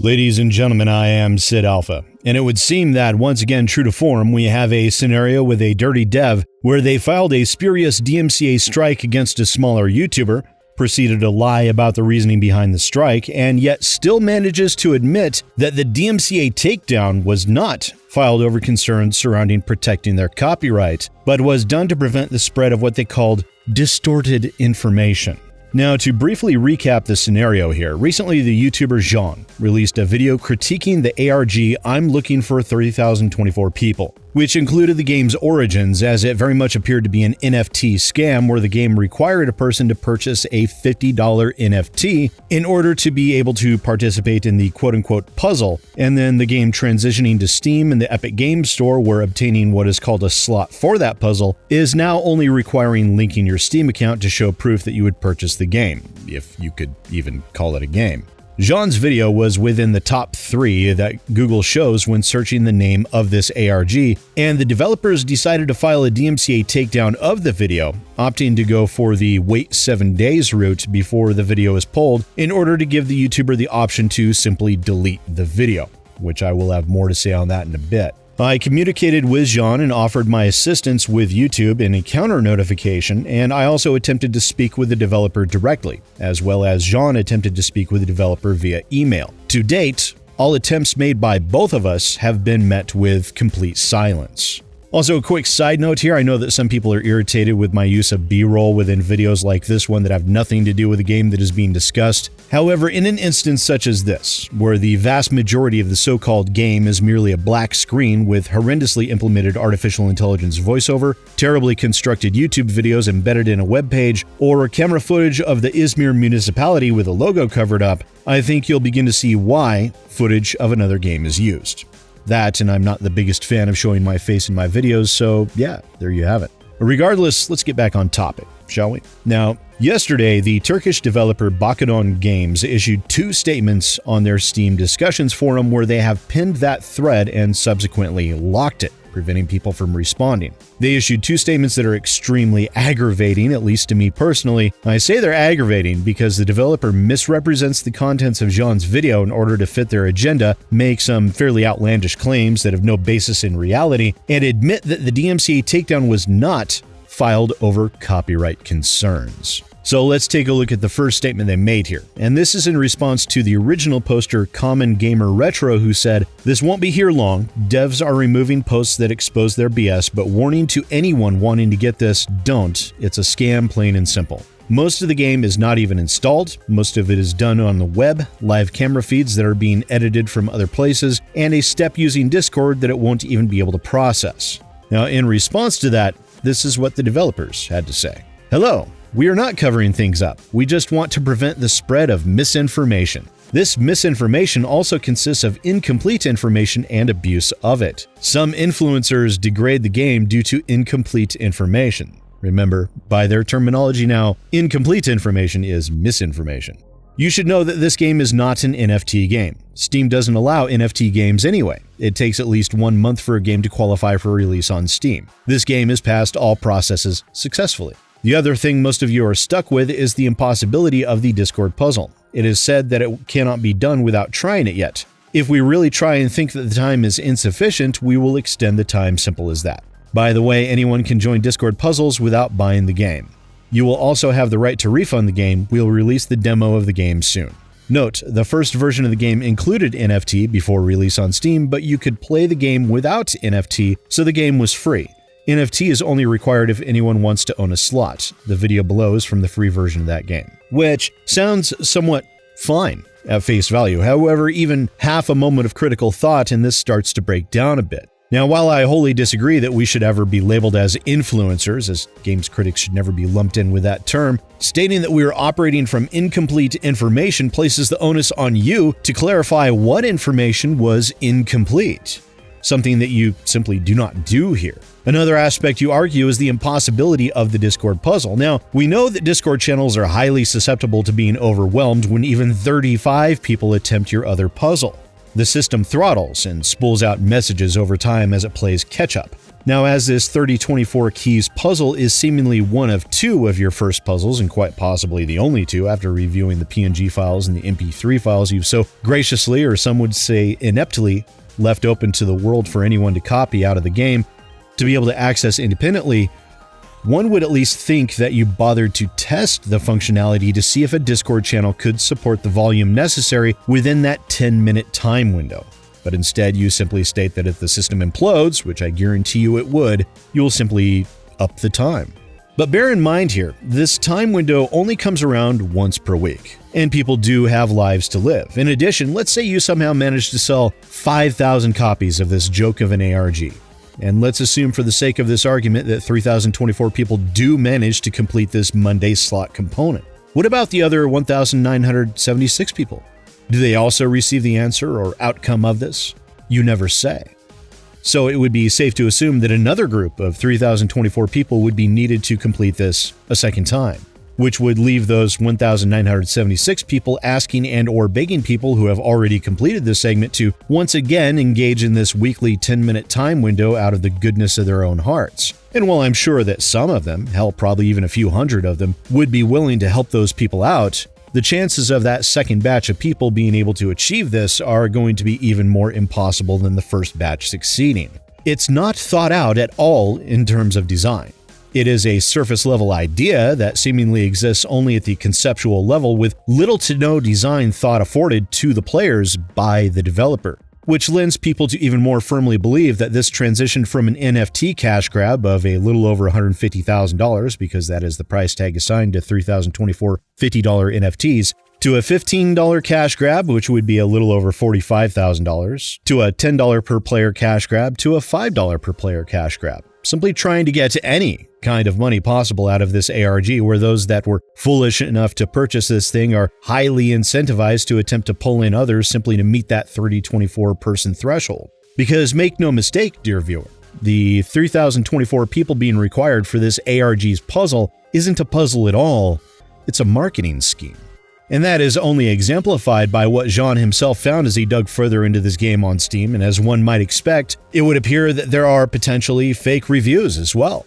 Ladies and gentlemen, I am SidAlpha, and it would seem that once again, true to form, we have a scenario with a dirty dev where they filed a spurious DMCA strike against a smaller YouTuber, proceeded to lie about the reasoning behind the strike, and yet still manages to admit that the DMCA takedown was not filed over concerns surrounding protecting their copyright, but was done to prevent the spread of what they called distorted information. Now, to briefly recap the scenario here, recently the YouTuber Jean released a video critiquing the ARG I'm Looking for 30,024 People, which included the game's origins, as it very much appeared to be an NFT scam where the game required a person to purchase a $50 NFT in order to be able to participate in the quote-unquote puzzle, and then the game transitioning to Steam and the Epic Games Store, where obtaining what is called a slot for that puzzle is now only requiring linking your Steam account to show proof that you would purchase the game, if you could even call it a game. Jean's video was within the top 3 that Google shows when searching the name of this ARG, and the developers decided to file a DMCA takedown of the video, opting to go for the wait 7 days route before the video is pulled in order to give the YouTuber the option to simply delete the video, which I will have more to say on that in a bit. I communicated with Jean and offered my assistance with YouTube in a counter notification, and I also attempted to speak with the developer directly, as well as Jean attempted to speak with the developer via email. To date, all attempts made by both of us have been met with complete silence. Also, a quick side note here, I know that some people are irritated with my use of B-roll within videos like this one that have nothing to do with the game that is being discussed. However, in an instance such as this, where the vast majority of the so-called game is merely a black screen with horrendously implemented artificial intelligence voiceover, terribly constructed YouTube videos embedded in a web page, or camera footage of the Izmir municipality with a logo covered up, I think you'll begin to see why footage of another game is used. That, and I'm not the biggest fan of showing my face in my videos, so yeah, there you have it. Regardless, let's get back on topic, shall we? Now, yesterday, the Turkish developer Bakadon Games issued 2 statements on their Steam discussions forum where they have pinned that thread and subsequently locked it, preventing people from responding. They issued 2 statements that are extremely aggravating, at least to me personally. I say they're aggravating because the developer misrepresents the contents of Jean's video in order to fit their agenda, make some fairly outlandish claims that have no basis in reality, and admit that the DMCA takedown was not filed over copyright concerns. So let's take a look at the first statement they made here. And this is in response to the original poster Common Gamer Retro, who said, "This won't be here long. Devs are removing posts that expose their BS, but warning to anyone wanting to get this, don't. It's a scam, plain and simple. Most of the game is not even installed. Most of it is done on the web, live camera feeds that are being edited from other places, and a step using Discord that it won't even be able to process." Now, in response to that, this is what the developers had to say. "Hello. We are not covering things up. We just want to prevent the spread of misinformation. This misinformation also consists of incomplete information and abuse of it. Some influencers degrade the game due to incomplete information." Remember, by their terminology now, incomplete information is misinformation. "You should know that this game is not an NFT game. Steam doesn't allow NFT games anyway. It takes at least 1 month for a game to qualify for release on Steam. This game has passed all processes successfully. The other thing most of you are stuck with is the impossibility of the Discord puzzle. It is said that it cannot be done without trying it yet. If we really try and think that the time is insufficient, we will extend the time, simple as that. By the way, anyone can join Discord puzzles without buying the game. You will also have the right to refund the game. We'll release the demo of the game soon. Note, the first version of the game included NFT before release on Steam, but you could play the game without NFT, so the game was free. NFT is only required if anyone wants to own a slot. The video below is from the free version of that game." Which sounds somewhat fine at face value. However, even half a moment of critical thought and this starts to break down a bit. Now, while I wholly disagree that we should ever be labeled as influencers, as games critics should never be lumped in with that term, stating that we are operating from incomplete information places the onus on you to clarify what information was incomplete. Something that you simply do not do here. Another aspect you argue is the impossibility of the Discord puzzle. Now, we know that Discord channels are highly susceptible to being overwhelmed when even 35 people attempt your other puzzle. The system throttles and spools out messages over time as it plays catch-up. Now, as this 3024 keys puzzle is seemingly one of two of your first puzzles, and quite possibly the only two after reviewing the PNG files and the MP3 files you've so graciously, or some would say ineptly, left open to the world for anyone to copy out of the game to be able to access independently, one would at least think that you bothered to test the functionality to see if a Discord channel could support the volume necessary within that 10-minute time window. But instead, you simply state that if the system implodes, which I guarantee you it would, you'll simply up the time. But bear in mind here, this time window only comes around once per week, and people do have lives to live. In addition, let's say you somehow manage to sell 5,000 copies of this joke of an ARG. And let's assume for the sake of this argument that 3,024 people do manage to complete this Monday slot component. What about the other 1,976 people? Do they also receive the answer or outcome of this? You never say. So it would be safe to assume that another group of 3,024 people would be needed to complete this a second time, which would leave those 1,976 people asking and or begging people who have already completed this segment to once again engage in this weekly 10-minute time window out of the goodness of their own hearts. And while I'm sure that some of them, hell, probably even a few hundred of them, would be willing to help those people out, the chances of that second batch of people being able to achieve this are going to be even more impossible than the first batch succeeding. It's not thought out at all in terms of design. It is a surface-level idea that seemingly exists only at the conceptual level with little to no design thought afforded to the players by the developer, which lends people to even more firmly believe that this transition from an NFT cash grab of a little over $150,000, because that is the price tag assigned to 3,024 $50 NFTs, to a $15 cash grab, which would be a little over $45,000, to a $10 per player cash grab, to a $5 per player cash grab. Simply trying to get any kind of money possible out of this ARG, where those that were foolish enough to purchase this thing are highly incentivized to attempt to pull in others simply to meet that 3024 person threshold. Because make no mistake, dear viewer, the 3,024 people being required for this ARG's puzzle isn't a puzzle at all, it's a marketing scheme. And that is only exemplified by what Jean himself found as he dug further into this game on Steam, and as one might expect, it would appear that there are potentially fake reviews as well.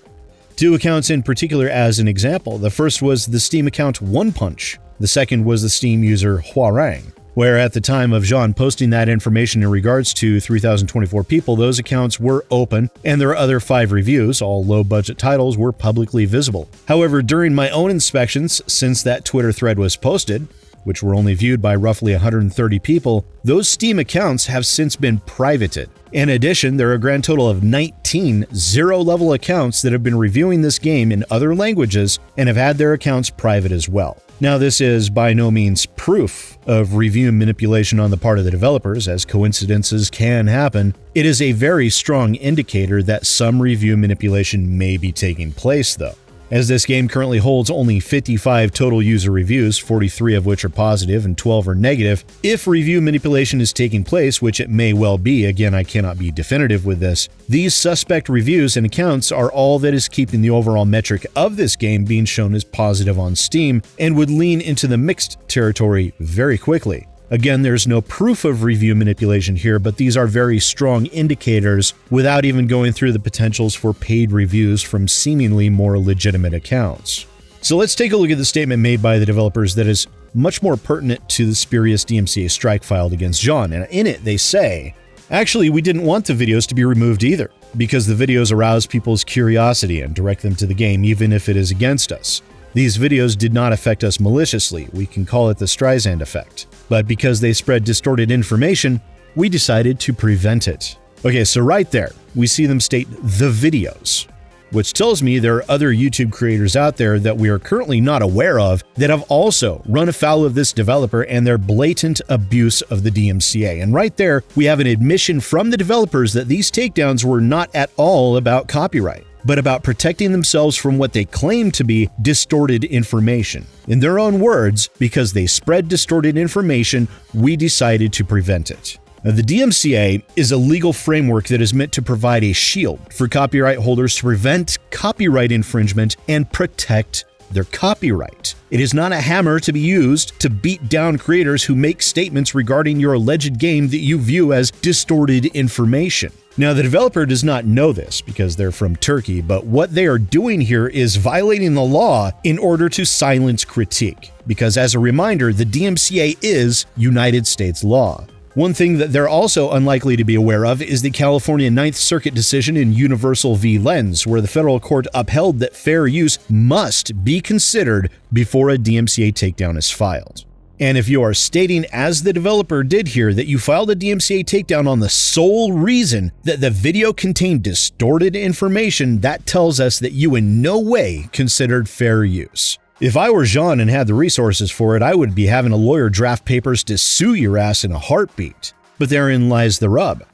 Two accounts in particular as an example. The first was the Steam account One Punch. The second was the Steam user Huarang, where at the time of Jean posting that information in regards to 3,024 people, those accounts were open, and their other 5 reviews, all low-budget titles, were publicly visible. However, during my own inspections, since that Twitter thread was posted, which were only viewed by roughly 130 people, those Steam accounts have since been privated. In addition, there are a grand total of 19 zero-level accounts that have been reviewing this game in other languages and have had their accounts private as well. Now, this is by no means proof of review manipulation on the part of the developers, as coincidences can happen. It is a very strong indicator that some review manipulation may be taking place, though. As this game currently holds only 55 total user reviews, 43 of which are positive and 12 are negative, if review manipulation is taking place, which it may well be, again I cannot be definitive with this, these suspect reviews and accounts are all that is keeping the overall metric of this game being shown as positive on Steam, and would lean into the mixed territory very quickly. Again, there's no proof of review manipulation here, but these are very strong indicators without even going through the potentials for paid reviews from seemingly more legitimate accounts. So let's take a look at the statement made by the developers that is much more pertinent to the spurious DMCA strike filed against Jean. And in it, they say, actually, we didn't want the videos to be removed either, because the videos arouse people's curiosity and direct them to the game, even if it is against us. These videos did not affect us maliciously, we can call it the Streisand effect. But because they spread distorted information, we decided to prevent it. Okay, so right there, we see them state the videos, which tells me there are other YouTube creators out there that we are currently not aware of that have also run afoul of this developer and their blatant abuse of the DMCA. And right there, we have an admission from the developers that these takedowns were not at all about copyright, but about protecting themselves from what they claim to be distorted information. In their own words, because they spread distorted information, we decided to prevent it. Now, the DMCA is a legal framework that is meant to provide a shield for copyright holders to prevent copyright infringement and protect their copyright. It is not a hammer to be used to beat down creators who make statements regarding your alleged game that you view as distorted information. Now, the developer does not know this because they're from Turkey, but what they are doing here is violating the law in order to silence critique. Because as a reminder, the DMCA is United States law. One thing that they're also unlikely to be aware of is the California Ninth Circuit decision in Universal v. Lens, where the federal court upheld that fair use must be considered before a DMCA takedown is filed. And if you are stating, as the developer did here, that you filed a DMCA takedown on the sole reason that the video contained distorted information, that tells us that you in no way considered fair use. If I were Jean and had the resources for it, I would be having a lawyer draft papers to sue your ass in a heartbeat. But therein lies the rub.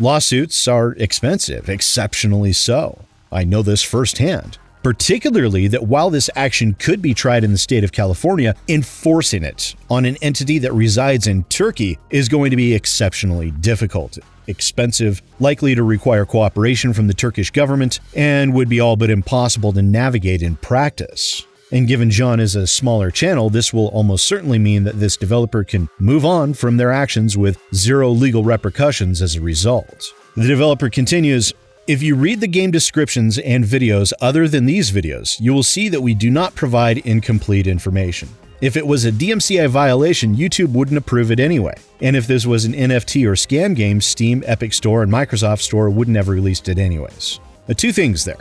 Lawsuits are expensive, exceptionally so. I know this firsthand. Particularly that while this action could be tried in the state of California, enforcing it on an entity that resides in Turkey is going to be exceptionally difficult, expensive, likely to require cooperation from the Turkish government, and would be all but impossible to navigate in practice. And given Jean is a smaller channel, this will almost certainly mean that this developer can move on from their actions with zero legal repercussions as a result. The developer continues, "If you read the game descriptions and videos other than these videos, you will see that we do not provide incomplete information. If it was a DMCA violation, YouTube wouldn't approve it anyway. And if this was an NFT or scam game, Steam, Epic Store, and Microsoft Store wouldn't have released it anyways." Two things there.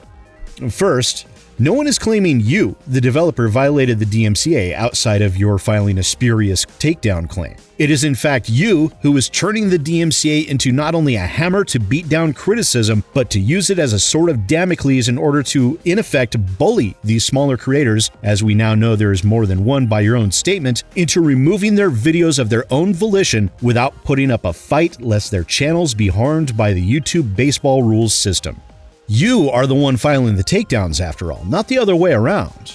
First, no one is claiming you, the developer, violated the DMCA outside of your filing a spurious takedown claim. It is in fact you who is turning the DMCA into not only a hammer to beat down criticism, but to use it as a sword of Damocles in order to, in effect, bully these smaller creators, as we now know there is more than one by your own statement, into removing their videos of their own volition without putting up a fight lest their channels be harmed by the YouTube baseball rules system. You are the one filing the takedowns after all, not the other way around.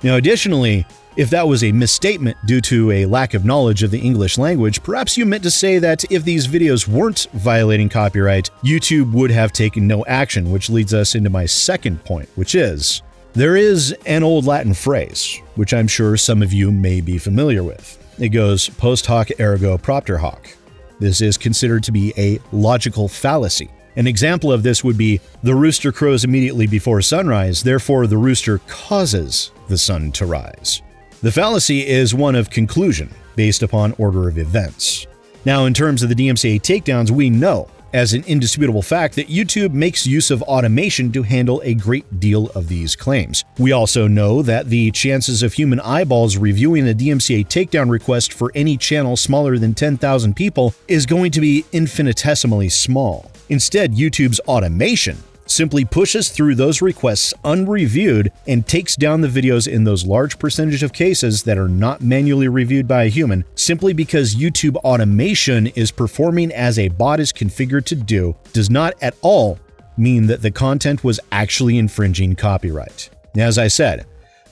Now, additionally, if that was a misstatement due to a lack of knowledge of the English language, perhaps you meant to say that if these videos weren't violating copyright, YouTube would have taken no action, which leads us into my second point, which is, there is an old Latin phrase, which I'm sure some of you may be familiar with. It goes, post hoc ergo propter hoc. This is considered to be a logical fallacy. An example of this would be, the rooster crows immediately before sunrise, therefore the rooster causes the sun to rise. The fallacy is one of conclusion, based upon order of events. Now, in terms of the DMCA takedowns, we know, as an indisputable fact, that YouTube makes use of automation to handle a great deal of these claims. We also know that the chances of human eyeballs reviewing a DMCA takedown request for any channel smaller than 10,000 people is going to be infinitesimally small. Instead, YouTube's automation simply pushes through those requests unreviewed and takes down the videos in those large percentage of cases that are not manually reviewed by a human, simply because YouTube automation is performing as a bot is configured to do, does not at all mean that the content was actually infringing copyright. As I said,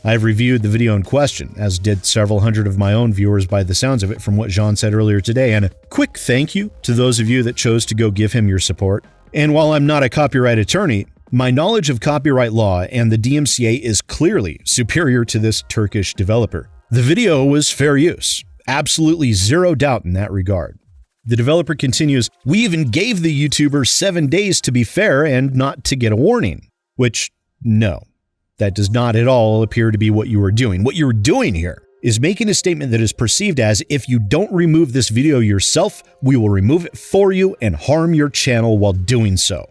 I've reviewed the video in question, as did several hundred of my own viewers by the sounds of it from what Jean said earlier today, and a quick thank you to those of you that chose to go give him your support. And while I'm not a copyright attorney, my knowledge of copyright law and the DMCA is clearly superior to this Turkish developer. The video was fair use, absolutely zero doubt in that regard. The developer continues, "We even gave the YouTuber 7 days to be fair and not to get a warning," which, no. That does not at all appear to be what you were doing. What you're doing here is making a statement that is perceived as, if you don't remove this video yourself, we will remove it for you and harm your channel while doing so.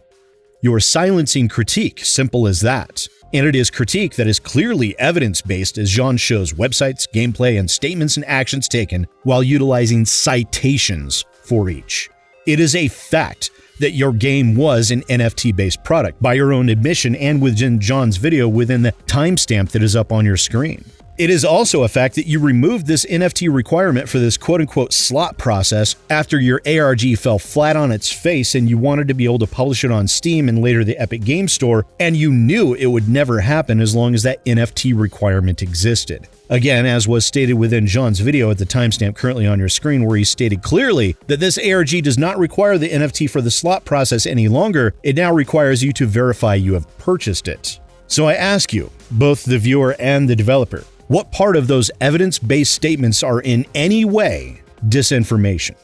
You are silencing critique, simple as that. And it is critique that is clearly evidence-based, as Jean shows websites, gameplay, and statements and actions taken while utilizing citations for each. It is a fact that your game was an NFT-based product by your own admission and within John's video within the timestamp that is up on your screen. It is also a fact that you removed this NFT requirement for this quote-unquote slot process after your ARG fell flat on its face and you wanted to be able to publish it on Steam and later the Epic Games Store, and you knew it would never happen as long as that NFT requirement existed. Again, as was stated within Jean's video at the timestamp currently on your screen, where he stated clearly that this ARG does not require the NFT for the slot process any longer, it now requires you to verify you have purchased it. So I ask you, both the viewer and the developer, what part of those evidence-based statements are in any way disinformation?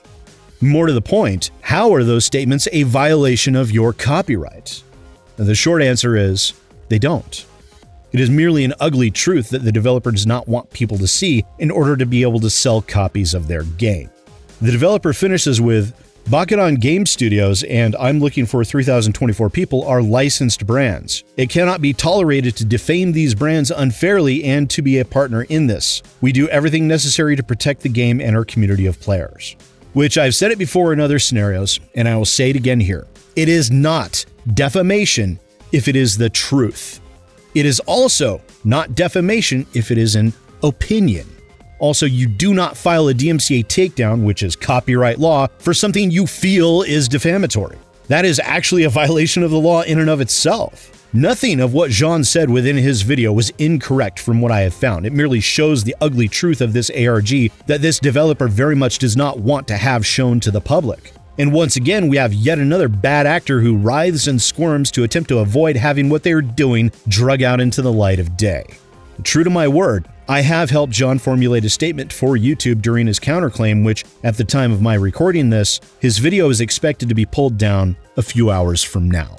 More to the point, how are those statements a violation of your copyright? And the short answer is, they don't. It is merely an ugly truth that the developer does not want people to see in order to be able to sell copies of their game. The developer finishes with, Bakudan Game Studios and I'm Looking for 3024 People are licensed brands. It cannot be tolerated to defame these brands unfairly and to be a partner in this. We do everything necessary to protect the game and our community of players. Which I've said it before in other scenarios, and I will say it again here. It is not defamation if it is the truth. It is also not defamation if it is an opinion. Also, you do not file a DMCA takedown, which is copyright law, for something you feel is defamatory. That is actually a violation of the law in and of itself. Nothing of what Jean said within his video was incorrect from what I have found. It merely shows the ugly truth of this ARG that this developer very much does not want to have shown to the public. And once again, we have yet another bad actor who writhes and squirms to attempt to avoid having what they are doing drug out into the light of day. True to my word, I have helped John formulate a statement for YouTube during his counterclaim, which, at the time of my recording this, his video is expected to be pulled down a few hours from now.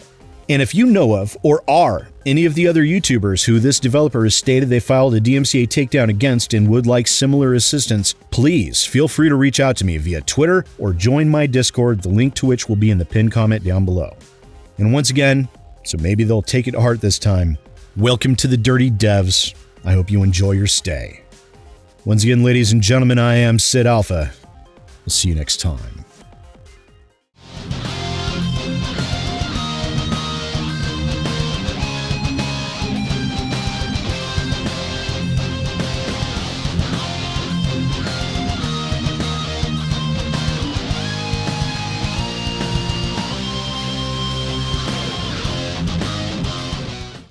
And if you know of, or are, any of the other YouTubers who this developer has stated they filed a DMCA takedown against and would like similar assistance, please feel free to reach out to me via Twitter or join my Discord, the link to which will be in the pinned comment down below. And once again, so maybe they'll take it to heart this time, welcome to the Dirty Devs. I hope you enjoy your stay. Once again, ladies and gentlemen, I am SidAlpha. We'll see you next time.